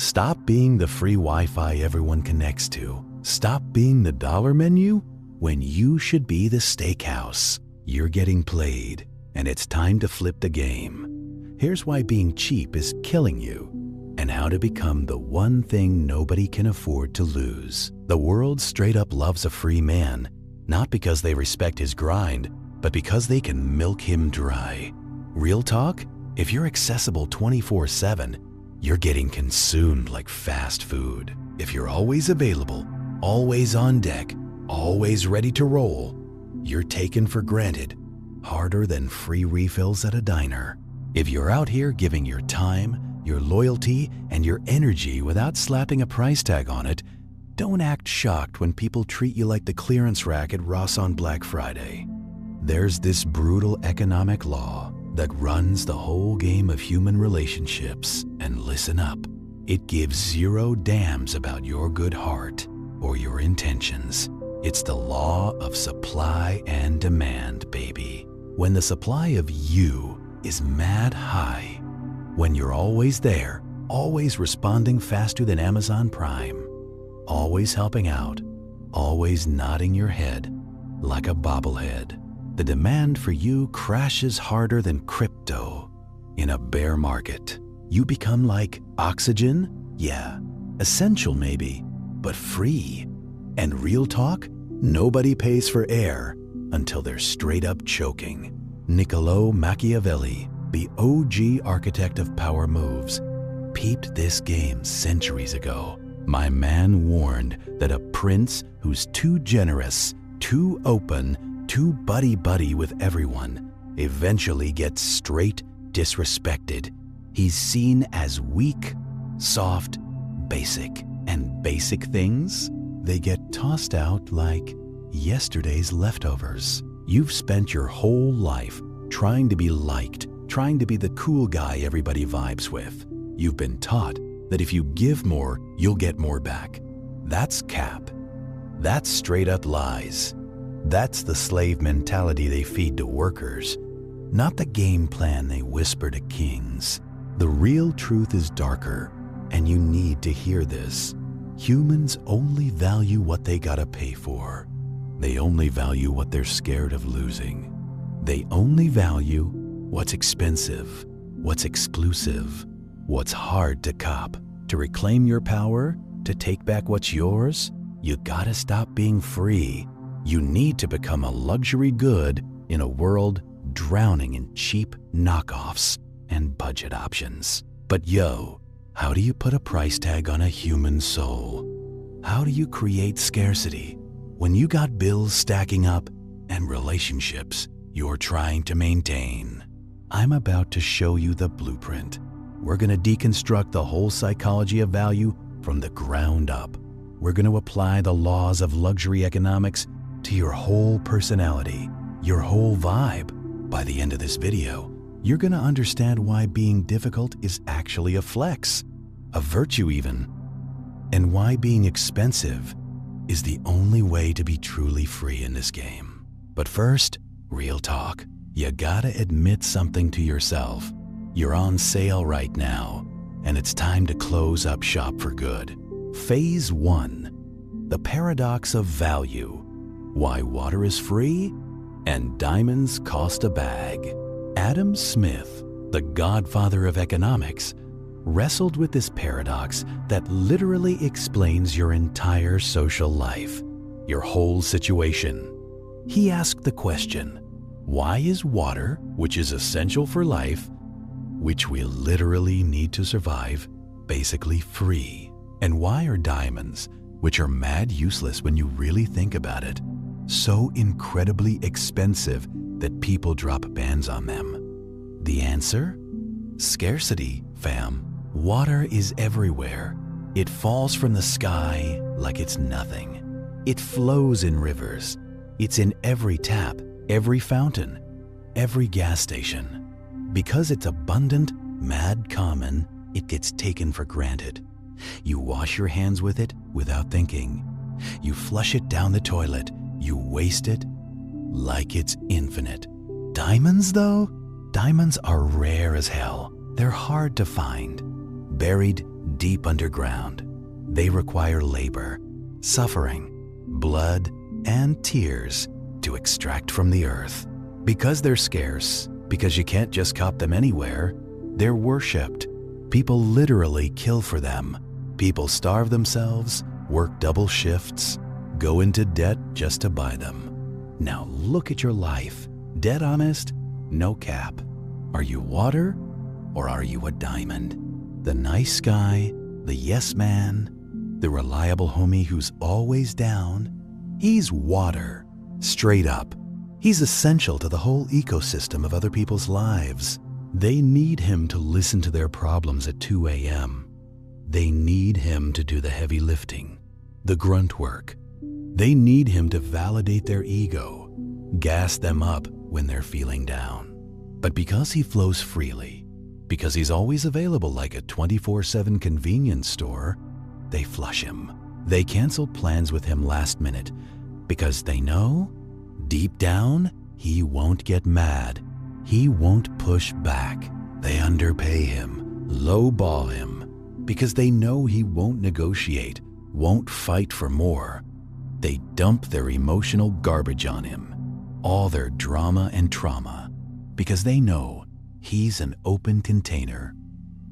Stop being the free Wi-Fi everyone connects to. Stop being the dollar menu when you should be the steakhouse. You're getting played, and it's time to flip the game. Here's why being cheap is killing you, and how to become the one thing nobody can afford to lose. The world straight up loves a free man, not because they respect his grind, but because they can milk him dry. Real talk? If you're accessible 24/7, you're getting consumed like fast food. If you're always available, always on deck, always ready to roll, you're taken for granted, harder than free refills at a diner. If you're out here giving your time, your loyalty, and your energy without slapping a price tag on it, don't act shocked when people treat you like the clearance rack at Ross on Black Friday. There's this brutal economic law that runs the whole game of human relationships, and listen up, it gives zero damns about your good heart or your intentions. It's the law of supply and demand, baby. When the supply of you is mad high, when you're always there, always responding faster than Amazon Prime, always helping out, always nodding your head like a bobblehead, the demand for you crashes harder than crypto in a bear market. You become like oxygen? Yeah, essential maybe, but free. And real talk? Nobody pays for air until they're straight up choking. Niccolò Machiavelli, the OG architect of power moves, peeped this game centuries ago. My man warned that a prince who's too generous, too open, too buddy-buddy with everyone eventually gets straight disrespected. He's seen as weak, soft, basic, and basic things, they get tossed out like yesterday's leftovers. You've spent your whole life trying to be liked, trying to be the cool guy everybody vibes with. You've been taught that if you give more, you'll get more back. That's cap. That's straight up lies. That's the slave mentality they feed to workers, not the game plan they whisper to kings. The real truth is darker, and you need to hear this. Humans only value what they gotta pay for. They only value what they're scared of losing. They only value what's expensive, what's exclusive, what's hard to cop. To reclaim your power, to take back what's yours, you gotta stop being free. You need to become a luxury good in a world drowning in cheap knockoffs and budget options. But yo, how do you put a price tag on a human soul? How do you create scarcity when you got bills stacking up and relationships you're trying to maintain? I'm about to show you the blueprint. We're gonna deconstruct the whole psychology of value from the ground up. We're gonna apply the laws of luxury economics to your whole personality, your whole vibe. By the end of this video, you're gonna understand why being difficult is actually a flex, a virtue even, and why being expensive is the only way to be truly free in this game. But first, real talk. You gotta admit something to yourself. You're on sale right now, and it's time to close up shop for good. Phase 1, the paradox of value. Why water is free and diamonds cost a bag. Adam Smith, the godfather of economics, wrestled with this paradox that literally explains your entire social life, your whole situation. He asked the question, why is water, which is essential for life, which we literally need to survive, basically free? And why are diamonds, which are mad useless when you really think about it, so incredibly expensive that people drop bans on them? The answer? Scarcity, fam. Water is everywhere. It falls from the sky like it's nothing. It flows in rivers. It's in every tap, every fountain, every gas station. Because it's abundant, mad common, it gets taken for granted. You wash your hands with it without thinking. You flush it down the toilet. You waste it like it's infinite. Diamonds, though? Diamonds are rare as hell. They're hard to find, buried deep underground. They require labor, suffering, blood, and tears to extract from the earth. Because they're scarce, because you can't just cop them anywhere, they're worshipped. People literally kill for them. People starve themselves, work double shifts, go into debt just to buy them. Now look at your life. Dead honest, no cap. Are you water or are you a diamond? The nice guy, the yes man, the reliable homie who's always down? He's water, straight up. He's essential to the whole ecosystem of other people's lives. They need him to listen to their problems at 2 a.m. They need him to do the heavy lifting, the grunt work. They need him to validate their ego, gas them up when they're feeling down. But because he flows freely, because he's always available like a 24/7 convenience store, they flush him. They cancel plans with him last minute because they know, deep down, he won't get mad. He won't push back. They underpay him, lowball him, because they know he won't negotiate, won't fight for more. They dump their emotional garbage on him, all their drama and trauma, because they know he's an open container,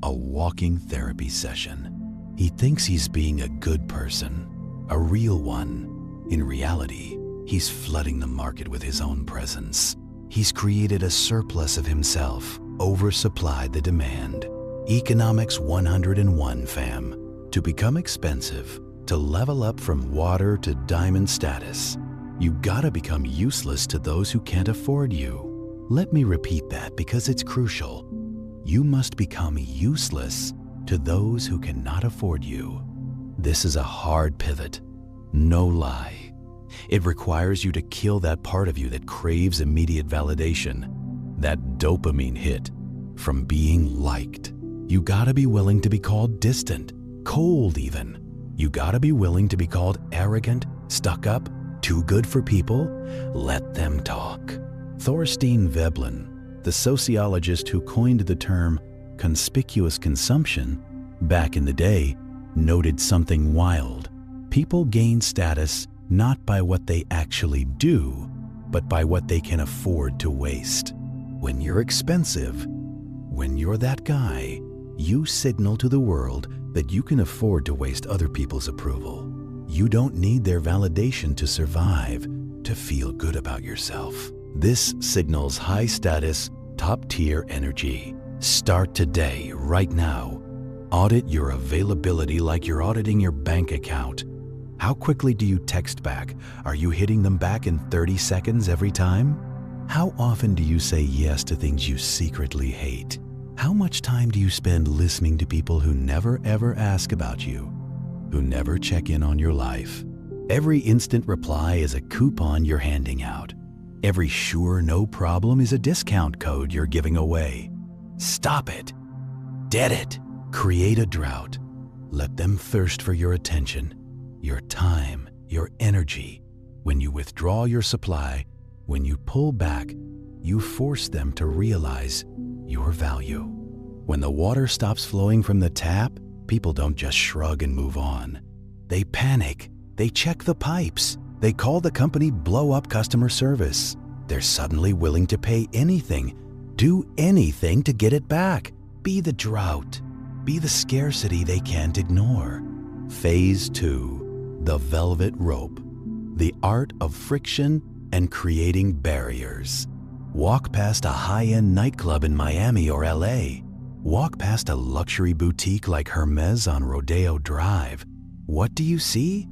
a walking therapy session. He thinks he's being a good person, a real one. In reality, he's flooding the market with his own presence. He's created a surplus of himself, oversupplied the demand. Economics 101, fam. To become expensive, to level up from water to diamond status, you gotta become useless to those who can't afford you. Let me repeat that because it's crucial. You must become useless to those who cannot afford you. This is a hard pivot, no lie. It requires you to kill that part of you that craves immediate validation, that dopamine hit from being liked. You gotta be willing to be called distant, cold even. You gotta be willing to be called arrogant, stuck up, too good for people. Let them talk. Thorstein Veblen, the sociologist who coined the term conspicuous consumption back in the day, noted something wild. People gain status not by what they actually do, but by what they can afford to waste. When you're expensive, when you're that guy, you signal to the world that you can afford to waste other people's approval. You don't need their validation to survive, to feel good about yourself. This signals high status, top-tier energy. Start today, right now. Audit your availability like you're auditing your bank account. How quickly do you text back? Are you hitting them back in 30 seconds every time? How often do you say yes to things you secretly hate? How much time do you spend listening to people who never ever ask about you, who never check in on your life? Every instant reply is a coupon you're handing out. Every sure no problem is a discount code you're giving away. Stop it. Dead it. Create a drought. Let them thirst for your attention, your time, your energy. When you withdraw your supply, when you pull back, you force them to realize your value. When the water stops flowing from the tap, people don't just shrug and move on. They panic. They check the pipes. They call the company blow-up customer service. They're suddenly willing to pay anything, do anything to get it back. Be the drought. Be the scarcity they can't ignore. Phase 2, the velvet rope. The art of friction and creating barriers. Walk past a high-end nightclub in Miami or LA. Walk past a luxury boutique like Hermes on Rodeo Drive. What do you see?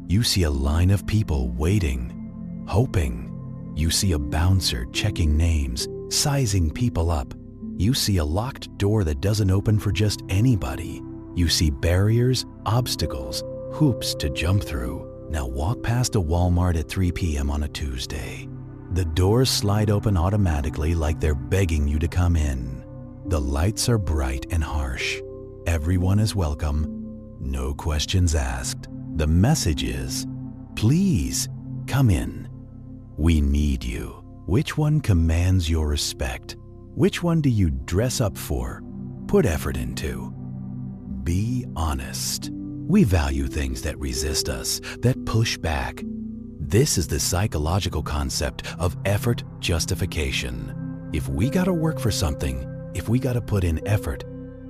You see a line of people waiting, hoping. You see a bouncer checking names, sizing people up. You see a locked door that doesn't open for just anybody. You see barriers, obstacles, hoops to jump through. Now walk past a Walmart at 3 p.m. on a Tuesday. The doors slide open automatically like they're begging you to come in. The lights are bright and harsh. Everyone is welcome. No questions asked. The message is, please come in. We need you. Which one commands your respect? Which one do you dress up for, put effort into? Be honest. We value things that resist us, that push back. This is the psychological concept of effort justification. If we gotta work for something, if we gotta put in effort,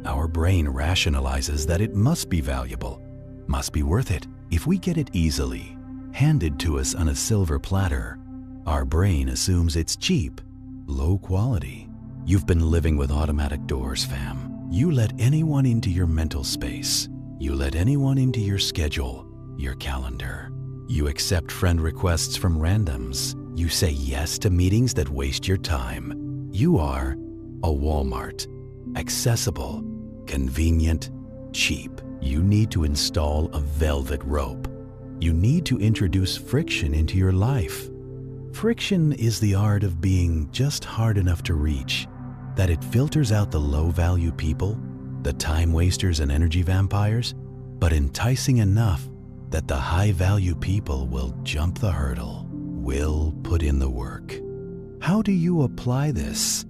our brain rationalizes that it must be valuable, must be worth it. If we get it easily, handed to us on a silver platter, our brain assumes it's cheap, low quality. You've been living with automatic doors, fam. You let anyone into your mental space. You let anyone into your schedule, your calendar. You accept friend requests from randoms. You say yes to meetings that waste your time. You are a Walmart. Accessible, convenient, cheap. You need to install a velvet rope. You need to introduce friction into your life. Friction is the art of being just hard enough to reach, that it filters out the low-value people, the time wasters and energy vampires, but enticing enough that the high-value people will jump the hurdle, will put in the work. How do you apply this?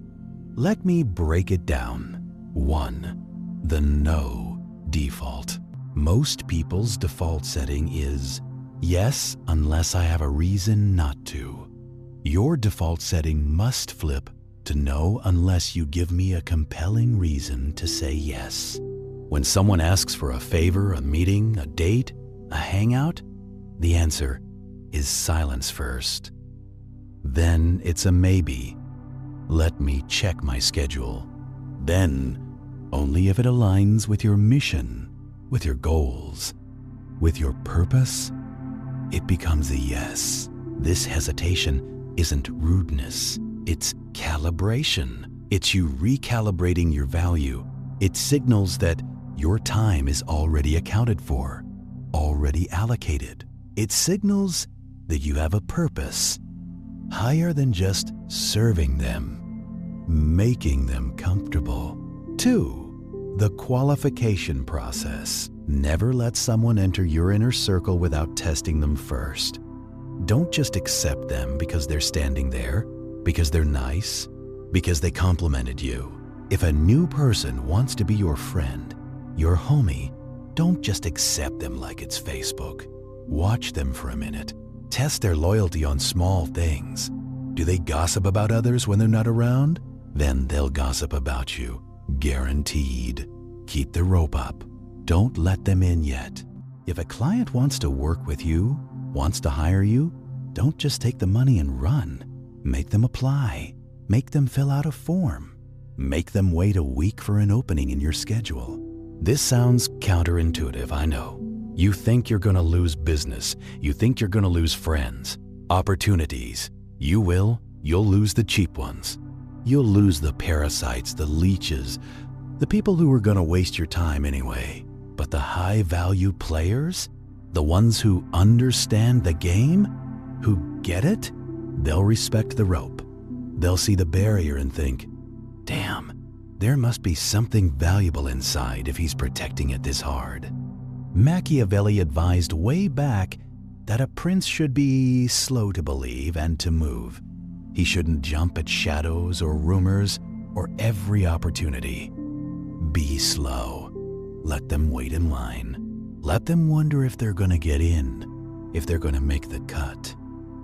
Let me break it down. 1. The no default. Most people's default setting is yes, unless I have a reason not to. Your default setting must flip to no unless you give me a compelling reason to say yes. When someone asks for a favor, a meeting, a date, a hangout, the answer is silence first. Then it's a maybe. Let me check my schedule. Then, only if it aligns with your mission, with your goals, with your purpose, it becomes a yes. This hesitation isn't rudeness, it's calibration. It's you recalibrating your value. It signals that your time is already accounted for, already allocated. It signals that you have a purpose, higher than just serving them, making them comfortable. 2. The qualification process. Never let someone enter your inner circle without testing them first. Don't just accept them because they're standing there, because they're nice, because they complimented you. If a new person wants to be your friend, your homie, don't just accept them like it's Facebook. Watch them for a minute. Test their loyalty on small things. Do they gossip about others when they're not around? Then they'll gossip about you. Guaranteed. Keep the rope up. Don't let them in yet. If a client wants to work with you, wants to hire you, don't just take the money and run. Make them apply. Make them fill out a form. Make them wait a week for an opening in your schedule. This sounds counterintuitive, I know. You think you're gonna lose business. You think you're gonna lose friends, opportunities. You will. You'll lose the cheap ones. You'll lose the parasites, the leeches, the people who are gonna waste your time anyway. But the high-value players, the ones who understand the game, who get it, they'll respect the rope. They'll see the barrier and think, damn, there must be something valuable inside if he's protecting it this hard. Machiavelli advised way back that a prince should be slow to believe and to move. He shouldn't jump at shadows or rumors or every opportunity. Be slow. Let them wait in line. Let them wonder if they're gonna get in, if they're gonna make the cut.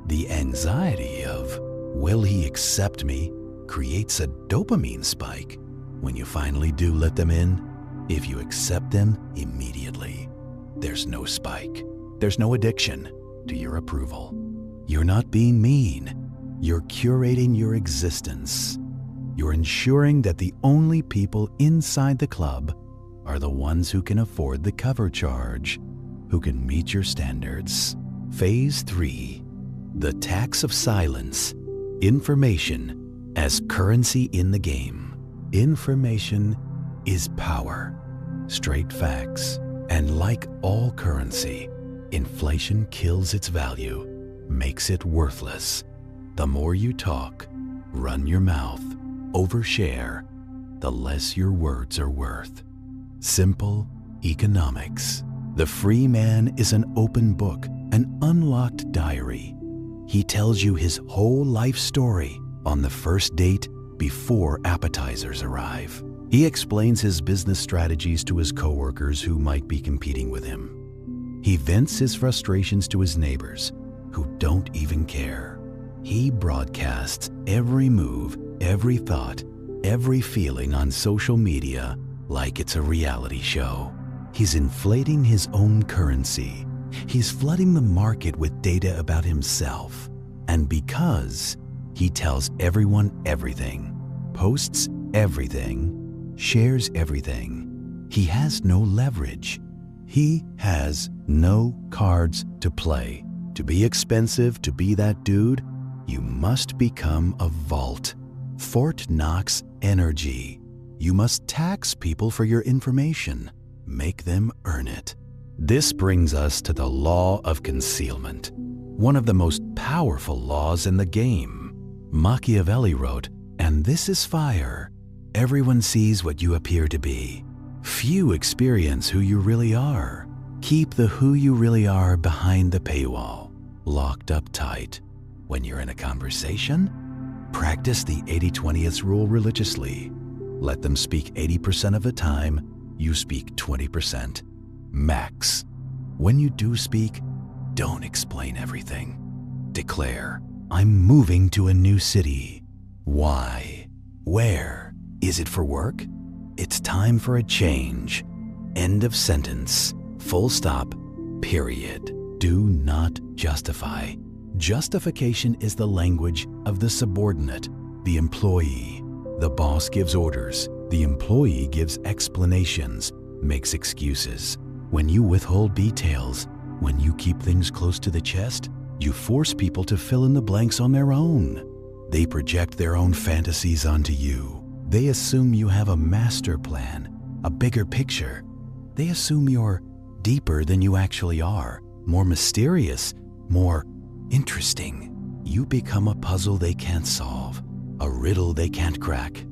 The anxiety of, will he accept me, creates a dopamine spike. When you finally do let them in, if you accept them immediately, there's no spike. There's no addiction to your approval. You're not being mean. You're curating your existence. You're ensuring that the only people inside the club are the ones who can afford the cover charge, who can meet your standards. Phase 3, the tax of silence. Information as currency in the game. Information is power, straight facts. And like all currency, inflation kills its value, makes it worthless. The more you talk, run your mouth, overshare, the less your words are worth. Simple economics. The free man is an open book, an unlocked diary. He tells you his whole life story on the first date before appetizers arrive. He explains his business strategies to his coworkers who might be competing with him. He vents his frustrations to his neighbors who don't even care. He broadcasts every move, every thought, every feeling on social media like it's a reality show. He's inflating his own currency. He's flooding the market with data about himself. And because he tells everyone everything, posts everything, shares everything, he has no leverage. He has no cards to play. To be expensive, to be that dude, you must become a vault. Fort Knox energy. You must tax people for your information. Make them earn it. This brings us to the law of concealment, one of the most powerful laws in the game. Machiavelli wrote, "And this is fire. Everyone sees what you appear to be. Few experience who you really are. Keep the who you really are behind the paywall, locked up tight. When you're in a conversation, practice the 80-20th rule religiously. Let them speak 80% of the time, you speak 20%. Max. When you do speak, don't explain everything. Declare, I'm moving to a new city. Why? Where? Is it for work? It's time for a change. End of sentence. Full stop. Period. Do not justify. Justification is the language of the subordinate, the employee. The boss gives orders. The employee gives explanations, makes excuses. When you withhold details, when you keep things close to the chest, you force people to fill in the blanks on their own. They project their own fantasies onto you. They assume you have a master plan, a bigger picture. They assume you're deeper than you actually are, more mysterious, more interesting. You become a puzzle they can't solve, a riddle they can't crack.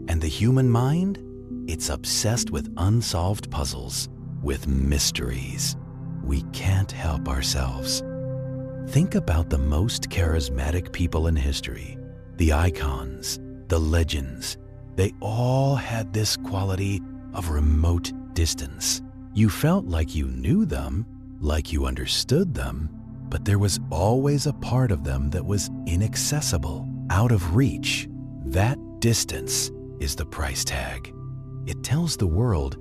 And the human mind? It's obsessed with unsolved puzzles, with mysteries. We can't help ourselves. Think about the most charismatic people in history, the icons, the legends. They all had this quality of remote distance. You felt like you knew them, like you understood them, but there was always a part of them that was inaccessible, out of reach. That distance is the price tag. It tells the world,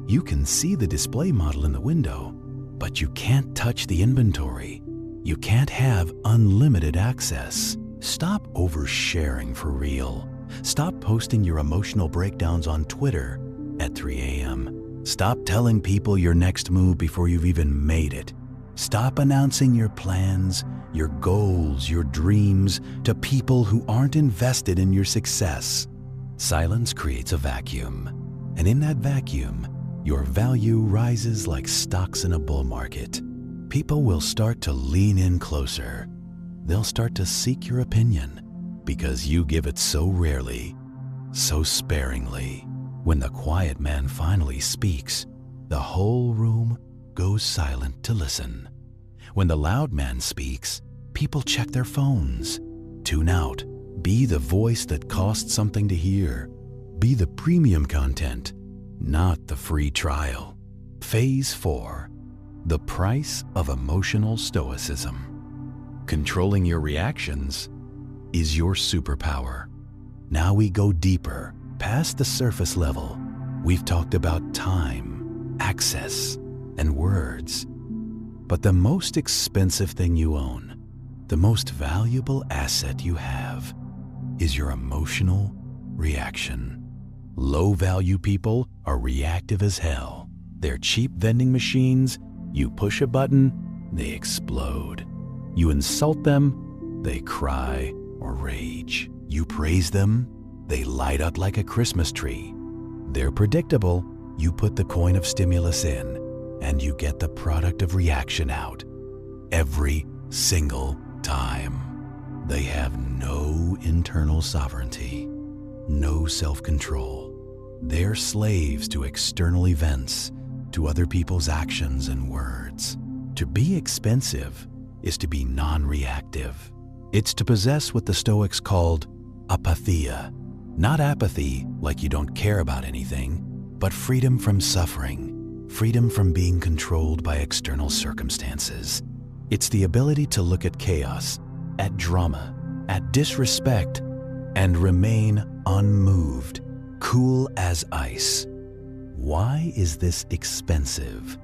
you can see the display model in the window, but you can't touch the inventory. You can't have unlimited access. Stop oversharing for real. Stop posting your emotional breakdowns on Twitter at 3 a.m. Stop telling people your next move before you've even made it. Stop announcing your plans, your goals, your dreams to people who aren't invested in your success. Silence creates a vacuum, and in that vacuum, your value rises like stocks in a bull market. People will start to lean in closer. They'll start to seek your opinion because you give it so rarely, so sparingly. When the quiet man finally speaks, the whole room goes silent to listen. When the loud man speaks, people check their phones. Tune out. Be the voice that costs something to hear. Be the premium content, not the free trial. Phase 4. The price of emotional stoicism. Controlling your reactions is your superpower. Now we go deeper, past the surface level. We've talked about time, access, and words. But the most expensive thing you own, the most valuable asset you have, is your emotional reaction. Low-value people are reactive as hell. They're cheap vending machines. You push a button, they explode. You insult them, they cry or rage. You praise them, they light up like a Christmas tree. They're predictable. You put the coin of stimulus in, and you get the product of reaction out. Every single time. They have no internal sovereignty, no self-control. They're slaves to external events, to other people's actions and words. To be expensive is to be non-reactive. It's to possess what the Stoics called apatheia, Not apathy, like you don't care about anything, but freedom from suffering, freedom from being controlled by external circumstances. It's the ability to look at chaos, at drama, at disrespect, and remain unmoved, cool as ice. Why is this expensive?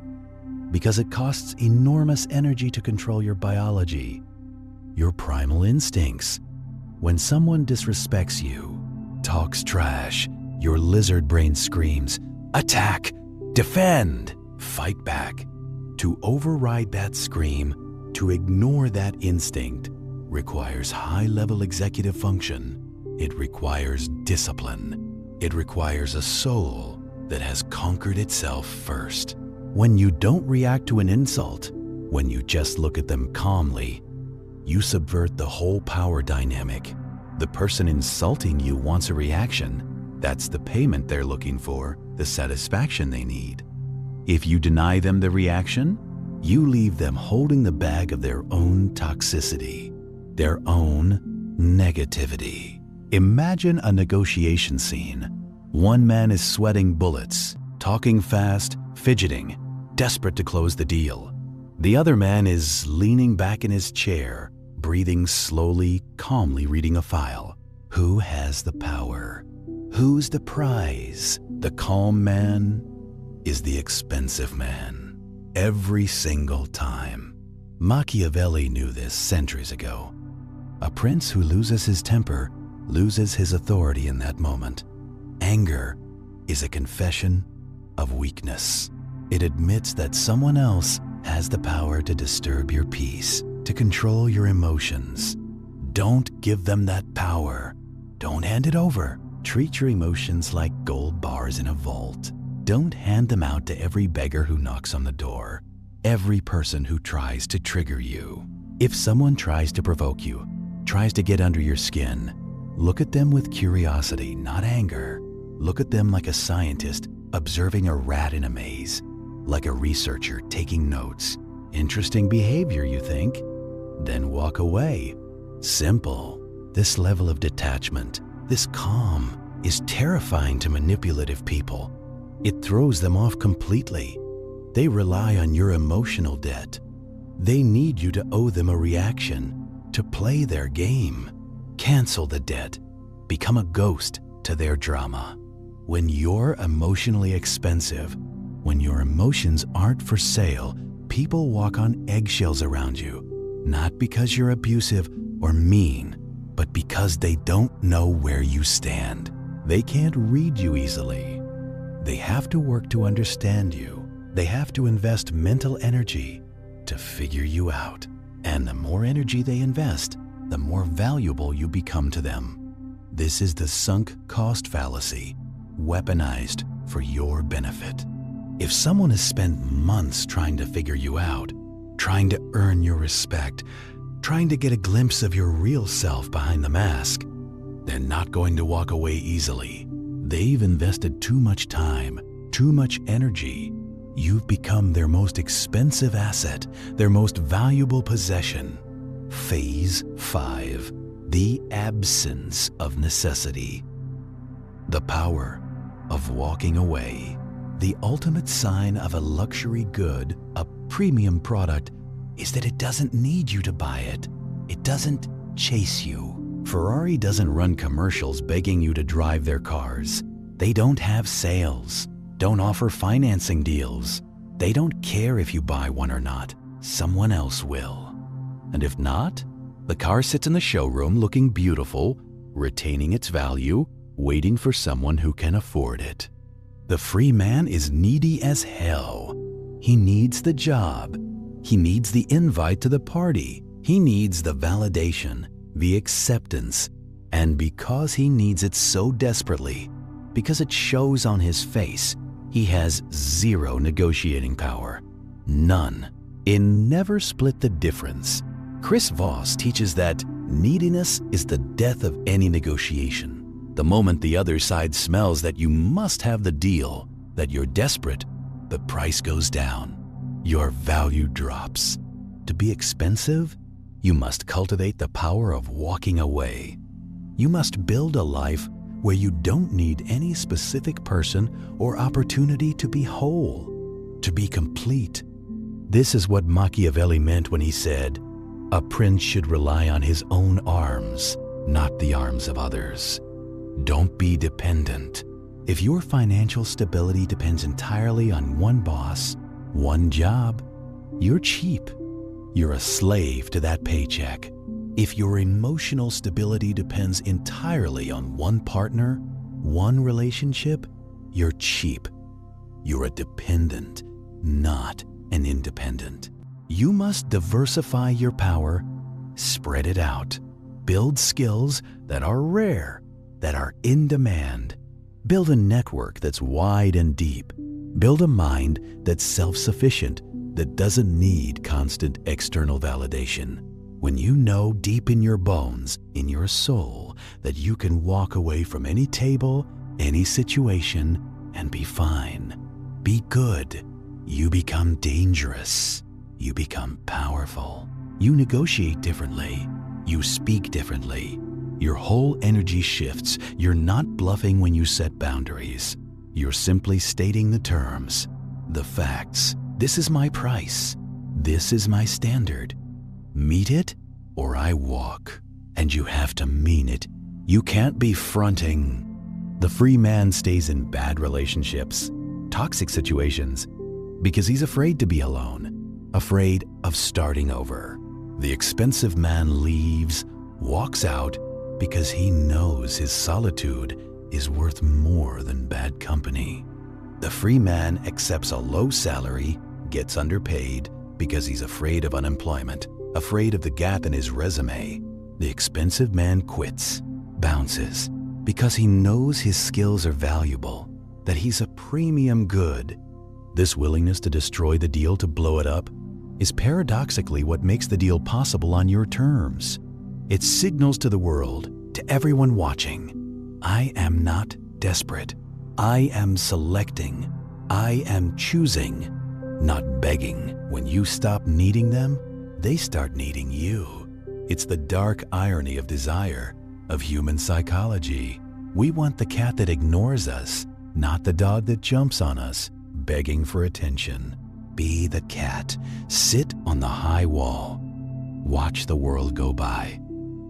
Because it costs enormous energy to control your biology, your primal instincts. When someone disrespects you, talks trash, your lizard brain screams, attack, defend, fight back. To override that scream, to ignore that instinct, requires high-level executive function. It requires discipline. It requires a soul that has conquered itself first. When you don't react to an insult, when you just look at them calmly, you subvert the whole power dynamic. The person insulting you wants a reaction. That's the payment they're looking for, the satisfaction they need. If you deny them the reaction, you leave them holding the bag of their own toxicity, their own negativity. Imagine a negotiation scene. One man is sweating bullets, talking fast, fidgeting, desperate to close the deal. The other man is leaning back in his chair, breathing slowly, calmly reading a file. Who has the power? Who's the prize? The calm man is the expensive man. Every single time. Machiavelli knew this centuries ago. A prince who loses his temper loses his authority in that moment. Anger is a confession of weakness. It admits that someone else has the power to disturb your peace, to control your emotions. Don't give them that power. Don't hand it over. Treat your emotions like gold bars in a vault. Don't hand them out to every beggar who knocks on the door, every person who tries to trigger you. If someone tries to provoke you, tries to get under your skin, look at them with curiosity, not anger. Look at them like a scientist observing a rat in a maze, like a researcher taking notes. Interesting behavior, you think? Then walk away. Simple. This level of detachment, this calm, is terrifying to manipulative people. It throws them off completely. They rely on your emotional debt. They need you to owe them a reaction, to play their game. Cancel the debt. Become a ghost to their drama. When you're emotionally expensive, when your emotions aren't for sale, people walk on eggshells around you, not because you're abusive or mean, but because they don't know where you stand. They can't read you easily. They have to work to understand you. They have to invest mental energy to figure you out. And the more energy they invest, the more valuable you become to them. This is the sunk cost fallacy, weaponized for your benefit. If someone has spent months trying to figure you out, trying to earn your respect, trying to get a glimpse of your real self behind the mask, they're not going to walk away easily. They've invested too much time, too much energy. You've become their most expensive asset, their most valuable possession. Phase 5, the absence of necessity. The power of walking away. The ultimate sign of a luxury good, a premium product, is that it doesn't need you to buy it. It doesn't chase you. Ferrari doesn't run commercials begging you to drive their cars. They don't have sales, don't offer financing deals. They don't care if you buy one or not. Someone else will. And if not, the car sits in the showroom looking beautiful, retaining its value, waiting for someone who can afford it. The free man is needy as hell. He needs the job. He needs the invite to the party. He needs the validation, the acceptance. And because he needs it so desperately, because it shows on his face, he has zero negotiating power. None. In Never Split the Difference, Chris Voss teaches that neediness is the death of any negotiation. The moment the other side smells that you must have the deal, that you're desperate, the price goes down. Your value drops. To be expensive, you must cultivate the power of walking away. You must build a life where you don't need any specific person or opportunity to be whole, to be complete. This is what Machiavelli meant when he said, "A prince should rely on his own arms, not the arms of others." Don't be dependent. If your financial stability depends entirely on one boss, one job, you're cheap. You're a slave to that paycheck. If your emotional stability depends entirely on one partner, one relationship, you're cheap. You're a dependent, not an independent. You must diversify your power, spread it out, build skills that are rare, that are in demand. Build a network that's wide and deep. Build a mind that's self-sufficient, that doesn't need constant external validation. When you know deep in your bones, in your soul, that you can walk away from any table, any situation, and be fine, be good, you become dangerous. You become powerful. You negotiate differently. You speak differently. Your whole energy shifts. You're not bluffing when you set boundaries. You're simply stating the terms, the facts. This is my price. This is my standard. Meet it or I walk. And you have to mean it. You can't be fronting. The free man stays in bad relationships, toxic situations, because he's afraid to be alone, afraid of starting over. The expensive man leaves, walks out, because he knows his solitude is worth more than bad company. The free man accepts a low salary, gets underpaid, because he's afraid of unemployment, afraid of the gap in his resume. The expensive man quits, bounces, because he knows his skills are valuable, that he's a premium good. This willingness to destroy the deal to blow it up is paradoxically what makes the deal possible on your terms. It signals to the world, to everyone watching, I am not desperate. I am selecting. I am choosing, not begging. When you stop needing them, they start needing you. It's the dark irony of desire, of human psychology. We want the cat that ignores us, not the dog that jumps on us, begging for attention. Be the cat. Sit on the high wall. Watch the world go by.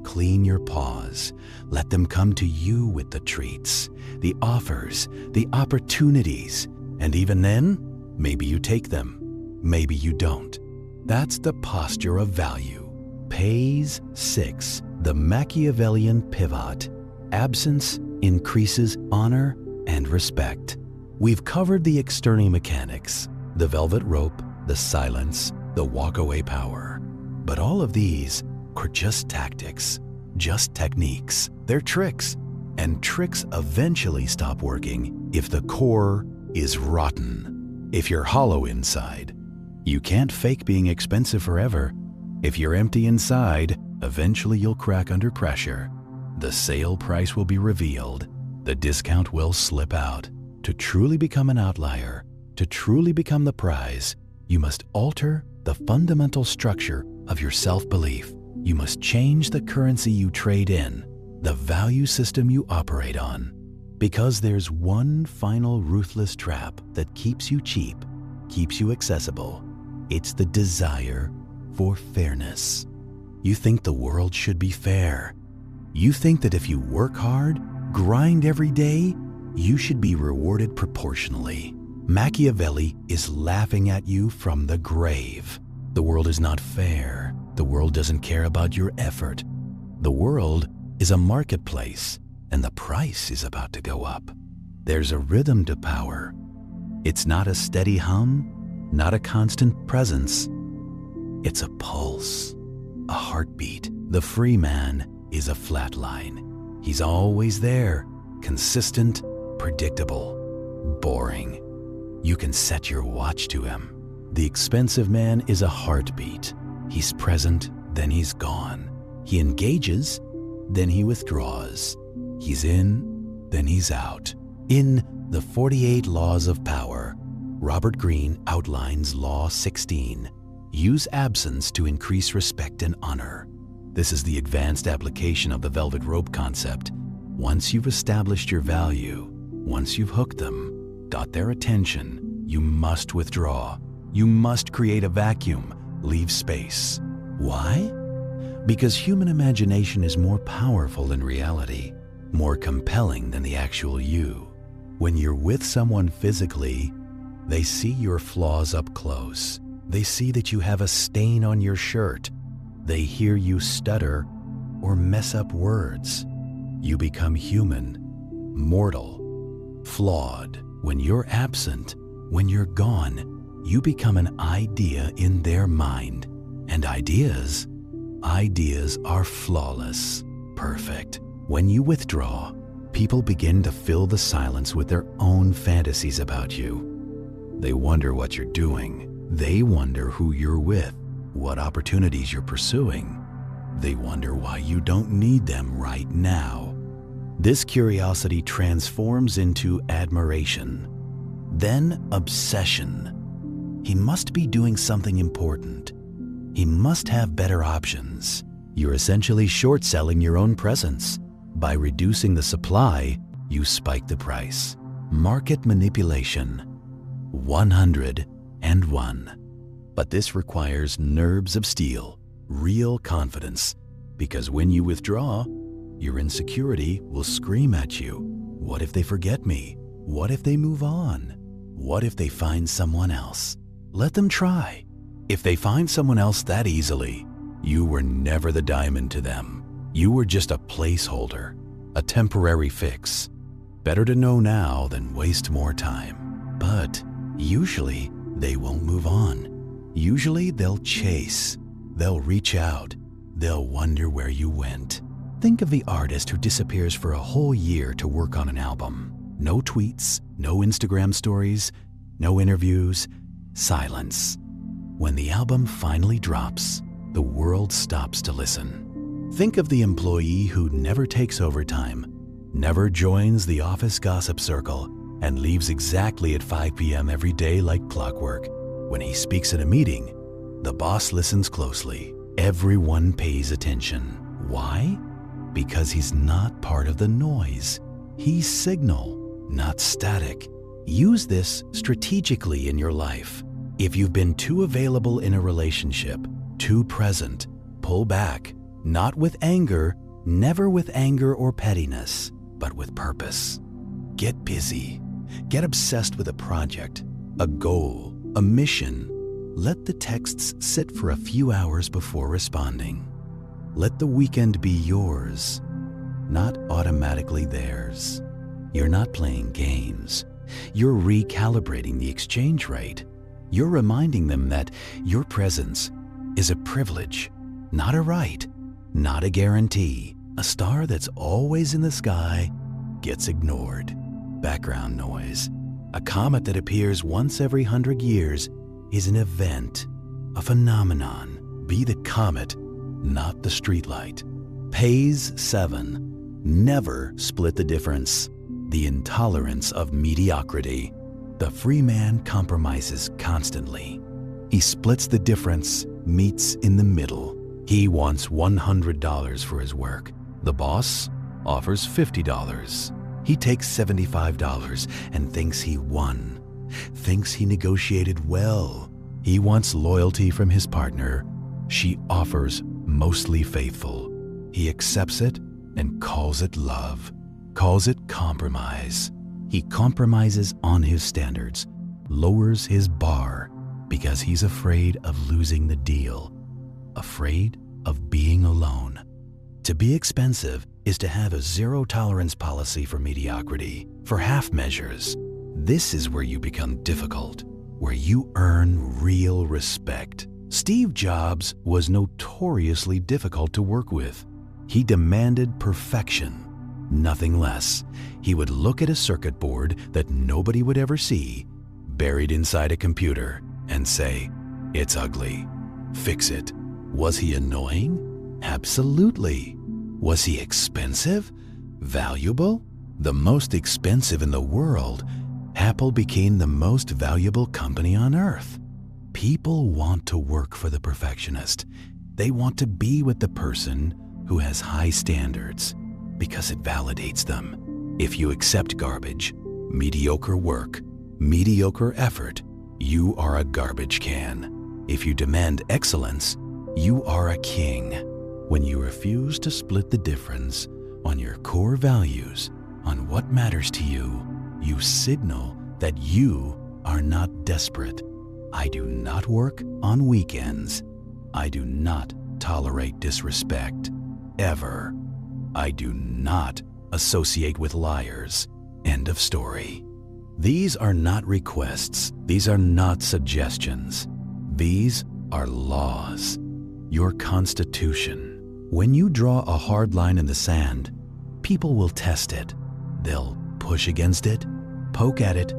Clean your paws. Let them come to you with the treats, the offers, the opportunities. And even then, maybe you take them. Maybe you don't. That's the posture of value. Pays 6, the Machiavellian pivot. Absence increases honor and respect. We've covered the external mechanics, the velvet rope, the silence, the walk-away power. But all of these are just tactics, just techniques. They're tricks. And tricks eventually stop working if the core is rotten. If you're hollow inside, you can't fake being expensive forever. If you're empty inside, eventually you'll crack under pressure. The sale price will be revealed. The discount will slip out. To truly become an outlier, to truly become the prize, you must alter the fundamental structure of your self-belief. You must change the currency you trade in, the value system you operate on. Because there's one final ruthless trap that keeps you cheap, keeps you accessible. It's the desire for fairness. You think the world should be fair. You think that if you work hard, grind every day, you should be rewarded proportionally. Machiavelli is laughing at you from the grave. The world is not fair. The world doesn't care about your effort. The world is a marketplace, and the price is about to go up. There's a rhythm to power. It's not a steady hum, not a constant presence. It's a pulse, a heartbeat. The free man is a flat line. He's always there, consistent, predictable, boring. You can set your watch to him. The expensive man is a heartbeat. He's present, then he's gone. He engages, then he withdraws. He's in, then he's out. In the 48 Laws of Power, Robert Greene outlines Law 16. Use absence to increase respect and honor. This is the advanced application of the velvet rope concept. Once you've established your value, once you've hooked them, got their attention, you must withdraw. You must create a vacuum, leave space. Why? Because human imagination is more powerful than reality, more compelling than the actual you. When you're with someone physically, they see your flaws up close. They see that you have a stain on your shirt. They hear you stutter or mess up words. You become human, mortal, flawed. When you're absent, when you're gone, you become an idea in their mind. And ideas are flawless, perfect. When you withdraw, people begin to fill the silence with their own fantasies about you. They wonder what you're doing. They wonder who you're with, what opportunities you're pursuing. They wonder why you don't need them right now. This curiosity transforms into admiration, then obsession. He must be doing something important. He must have better options. You're essentially short-selling your own presence. By reducing the supply, you spike the price. Market manipulation. 101. But this requires nerves of steel, real confidence, because when you withdraw, your insecurity will scream at you. What if they forget me? What if they move on? What if they find someone else? Let them try. If they find someone else that easily, you were never the diamond to them. You were just a placeholder, a temporary fix. Better to know now than waste more time. But usually, they won't move on. Usually, they'll chase. They'll reach out. They'll wonder where you went. Think of the artist who disappears for a whole year to work on an album. No tweets, no Instagram stories, no interviews, silence. When the album finally drops, the world stops to listen. Think of the employee who never takes overtime, never joins the office gossip circle, and leaves exactly at 5 p.m. every day like clockwork. When he speaks at a meeting, the boss listens closely. Everyone pays attention. Why? Because he's not part of the noise. He's signal, not static. Use this strategically in your life. If you've been too available in a relationship, too present, pull back. Not with anger, never with anger or pettiness, but with purpose. Get busy. Get obsessed with a project, a goal, a mission. Let the texts sit for a few hours before responding. Let the weekend be yours, not automatically theirs. You're not playing games. You're recalibrating the exchange rate. You're reminding them that your presence is a privilege, not a right, not a guarantee. A star that's always in the sky gets ignored. Background noise. A comet that appears once every 100 years is an event, a phenomenon. Be the comet, not the streetlight. Pays 7. Never split the difference. The intolerance of mediocrity. The free man compromises constantly. He splits the difference, meets in the middle. He wants $100 for his work. The boss offers $50. He takes $75 and thinks he won, thinks he negotiated well. He wants loyalty from his partner. She offers mostly faithful. He accepts it and calls it love, calls it compromise. He compromises on his standards, lowers his bar because he's afraid of losing the deal, afraid of being alone. To be expensive is to have a zero-tolerance policy for mediocrity, for half measures. This is where you become difficult, where you earn real respect. Steve Jobs was notoriously difficult to work with. He demanded perfection, nothing less. He would look at a circuit board that nobody would ever see, buried inside a computer, and say, "It's ugly. Fix it." Was he annoying? Absolutely. Was he expensive? Valuable? The most expensive in the world, Apple became the most valuable company on earth. People want to work for the perfectionist. They want to be with the person who has high standards. because it validates them. If you accept garbage, mediocre work, mediocre effort, you are a garbage can. If you demand excellence, you are a king. When you refuse to split the difference on your core values, on what matters to you, you signal that you are not desperate. I do not work on weekends. I do not tolerate disrespect, ever. I do not associate with liars. End of story. These are not requests. These are not suggestions. These are laws. Your constitution. When you draw a hard line in the sand, people will test it. They'll push against it, poke at it.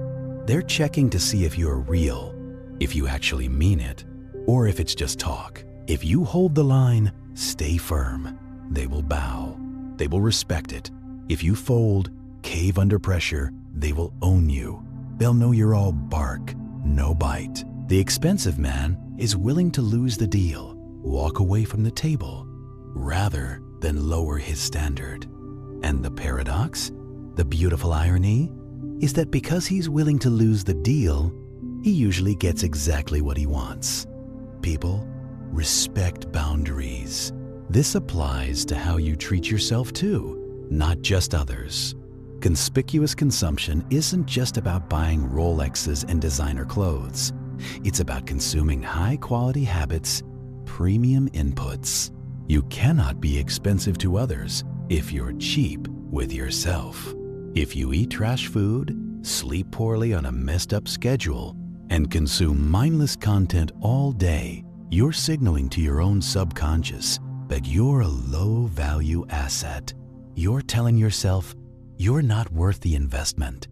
They're checking to see if you're real, if you actually mean it, or if it's just talk. If you hold the line, stay firm. They will bow. They will respect it. If you fold, cave under pressure, they will own you. They'll know you're all bark, no bite. The expensive man is willing to lose the deal, walk away from the table, rather than lower his standard. And the paradox, the beautiful irony, is that because he's willing to lose the deal, he usually gets exactly what he wants. People respect boundaries. This applies to how you treat yourself too, not just others. Conspicuous consumption isn't just about buying Rolexes and designer clothes. It's about consuming high-quality habits, premium inputs. You cannot be expensive to others if you're cheap with yourself. If you eat trash food, sleep poorly on a messed-up schedule, and consume mindless content all day, you're signaling to your own subconscious that you're a low-value asset. You're telling yourself you're not worth the investment.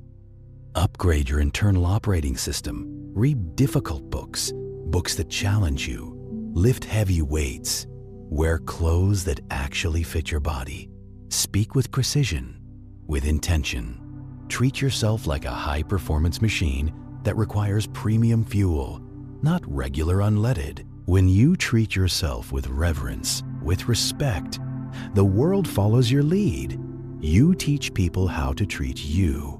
Upgrade your internal operating system. Read difficult books, books that challenge you. Lift heavy weights. Wear clothes that actually fit your body. Speak with precision, with intention. Treat yourself like a high-performance machine that requires premium fuel, not regular unleaded. When you treat yourself with reverence, with respect, the world follows your lead. You teach people how to treat you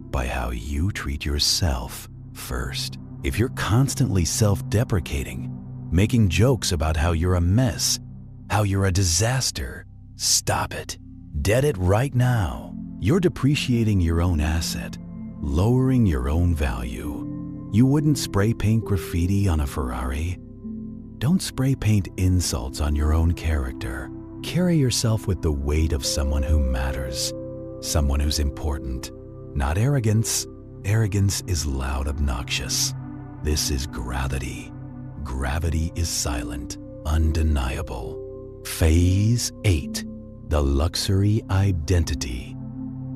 by how you treat yourself first. If you're constantly self-deprecating, making jokes about how you're a mess, how you're a disaster, stop it. Dead it right now. You're depreciating your own asset, lowering your own value. You wouldn't spray paint graffiti on a Ferrari. Don't spray paint insults on your own character. Carry yourself with the weight of someone who matters, someone who's important. Not arrogance. Arrogance is loud, obnoxious. This is gravity. Gravity is silent, undeniable. Phase 8, the luxury identity.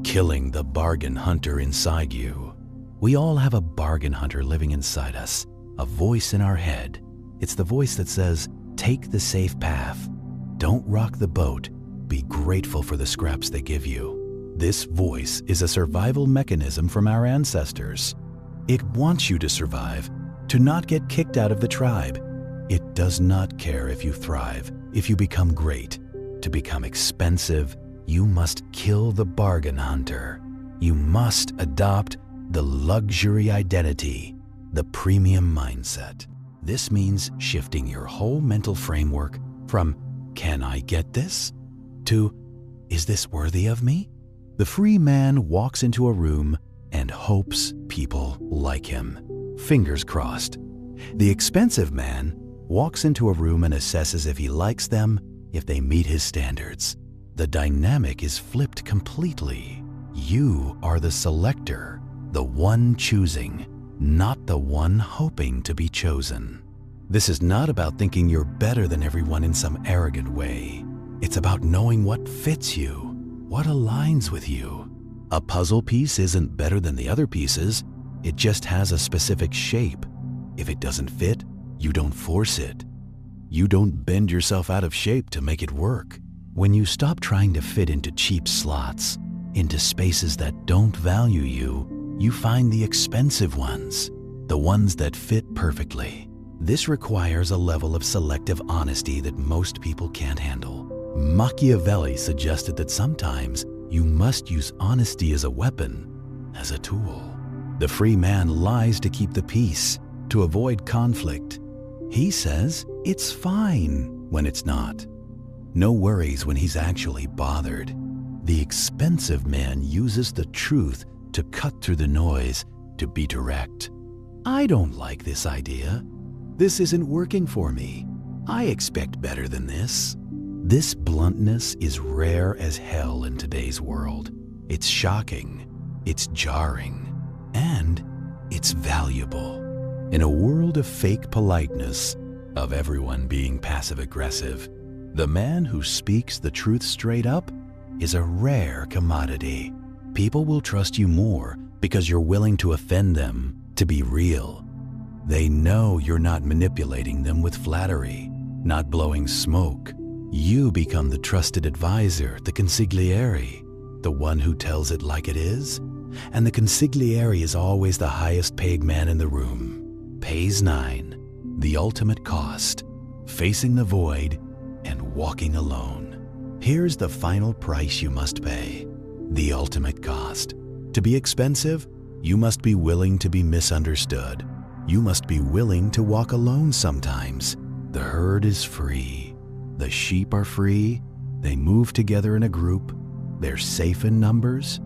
Killing the bargain hunter inside you. We all have a bargain hunter living inside us, a voice in our head. It's the voice that says, take the safe path. Don't rock the boat. Be grateful for the scraps they give you. This voice is a survival mechanism from our ancestors. It wants you to survive, to not get kicked out of the tribe. It does not care if you thrive, if you become great. To become expensive, you must kill the bargain hunter. You must adopt the luxury identity, the premium mindset. This means shifting your whole mental framework from, can I get this? To, is this worthy of me? The free man walks into a room and hopes people like him. Fingers crossed. The expensive man walks into a room and assesses if he likes them, if they meet his standards. The dynamic is flipped completely. You are the selector, the one choosing, not the one hoping to be chosen. This is not about thinking you're better than everyone in some arrogant way. It's about knowing what fits you, what aligns with you. A puzzle piece isn't better than the other pieces. It just has a specific shape. If it doesn't fit, you don't force it. You don't bend yourself out of shape to make it work. When you stop trying to fit into cheap slots, into spaces that don't value you, you find the expensive ones, the ones that fit perfectly. This requires a level of selective honesty that most people can't handle. Machiavelli suggested that sometimes you must use honesty as a weapon, as a tool. The free man lies to keep the peace, to avoid conflict. He says it's fine when it's not. No worries when he's actually bothered. The expensive man uses the truth to cut through the noise, to be direct. I don't like this idea. This isn't working for me. I expect better than this. This bluntness is rare as hell in today's world. It's shocking, it's jarring, and it's valuable. In a world of fake politeness, of everyone being passive-aggressive, the man who speaks the truth straight up is a rare commodity. People will trust you more because you're willing to offend them, to be real. They know you're not manipulating them with flattery, not blowing smoke. You become the trusted advisor, the consigliere, the one who tells it like it is. And the consigliere is always the highest paid man in the room. Pays 9, the ultimate cost, facing the void and walking alone. Here's the final price you must pay, the ultimate cost. To be expensive, you must be willing to be misunderstood. You must be willing to walk alone sometimes. The herd is free. The sheep are free. They move together in a group. They're safe in numbers.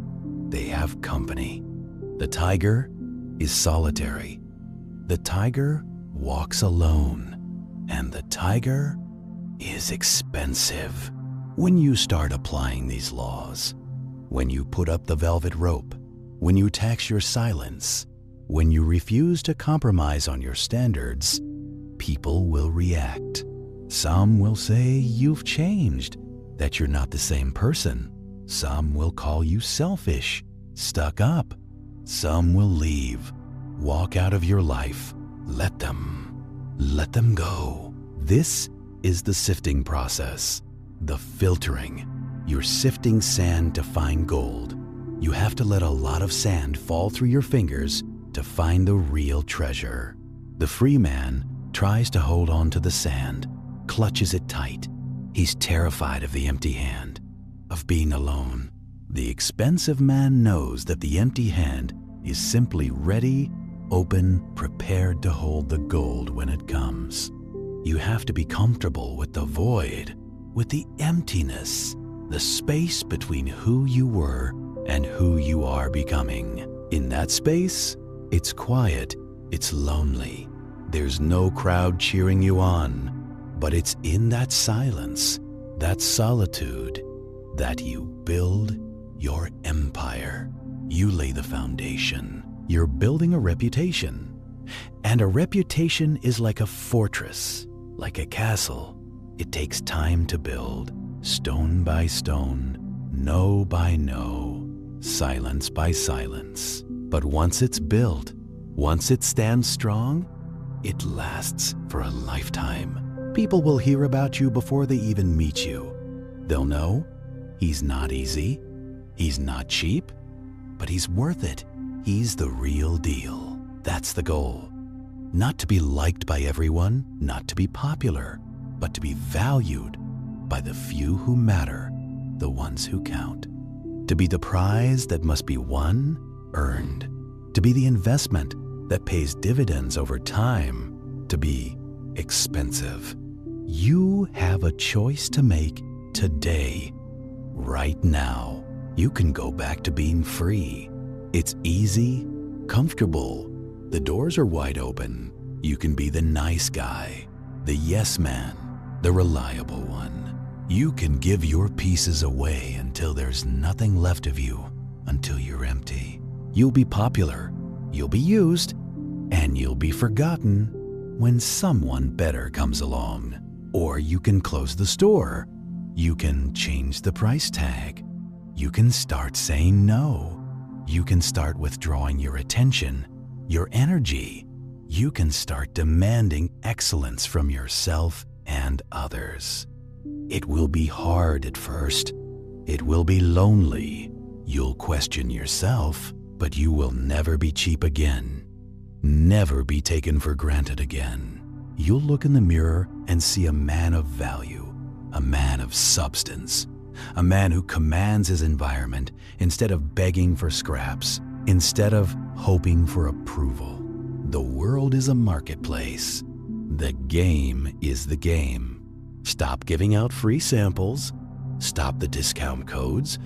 They have company. The tiger is solitary. The tiger walks alone. And the tiger is expensive. When you start applying these laws, when you put up the velvet rope, when you tax your silence, when you refuse to compromise on your standards, people will react. Some will say you've changed, that you're not the same person. Some will call you selfish, stuck up. Some will leave, walk out of your life. Let them go. This is the sifting process, the filtering. You're sifting sand to find gold. You have to let a lot of sand fall through your fingers to find the real treasure. The free man tries to hold on to the sand, clutches it tight. He's terrified of the empty hand, of being alone. The expensive man knows that the empty hand is simply ready, open, prepared to hold the gold when it comes. You have to be comfortable with the void, with the emptiness, the space between who you were and who you are becoming. In that space, it's quiet, it's lonely. There's no crowd cheering you on. But it's in that silence, that solitude, that you build your empire. You lay the foundation. You're building a reputation. And a reputation is like a fortress, like a castle. It takes time to build, stone by stone, no by no, silence by silence. But once it's built, once it stands strong, it lasts for a lifetime. People will hear about you before they even meet you. They'll know he's not easy, he's not cheap, but he's worth it. He's the real deal. That's the goal. Not to be liked by everyone, not to be popular, but to be valued by the few who matter, the ones who count. To be the prize that must be won, earned. To be the investment that pays dividends over time. To be expensive. You have a choice to make today, right now. You can go back to being free. It's easy, comfortable. The doors are wide open. You can be the nice guy, the yes man, the reliable one. You can give your pieces away until there's nothing left of you, until you're empty. You'll be popular, you'll be used, and you'll be forgotten when someone better comes along. Or you can close the store. You can change the price tag. You can start saying no. You can start withdrawing your attention, your energy. You can start demanding excellence from yourself and others. It will be hard at first. It will be lonely. You'll question yourself, but you will never be cheap again. Never be taken for granted again. You'll look in the mirror and see a man of value, a man of substance, a man who commands his environment instead of begging for scraps, instead of hoping for approval. The world is a marketplace. The game is the game. Stop giving out free samples. Stop the discount codes.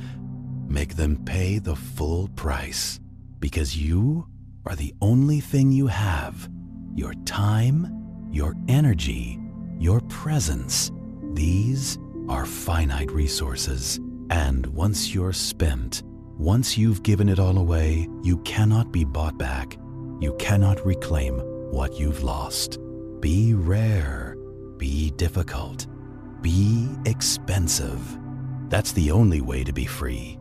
Make them pay the full price, because you are the only thing you have. Your time, your energy, your presence. These are finite resources. And once you're spent, once you've given it all away, you cannot be bought back. You cannot reclaim what you've lost. Be rare. Be difficult. Be expensive. That's the only way to be free.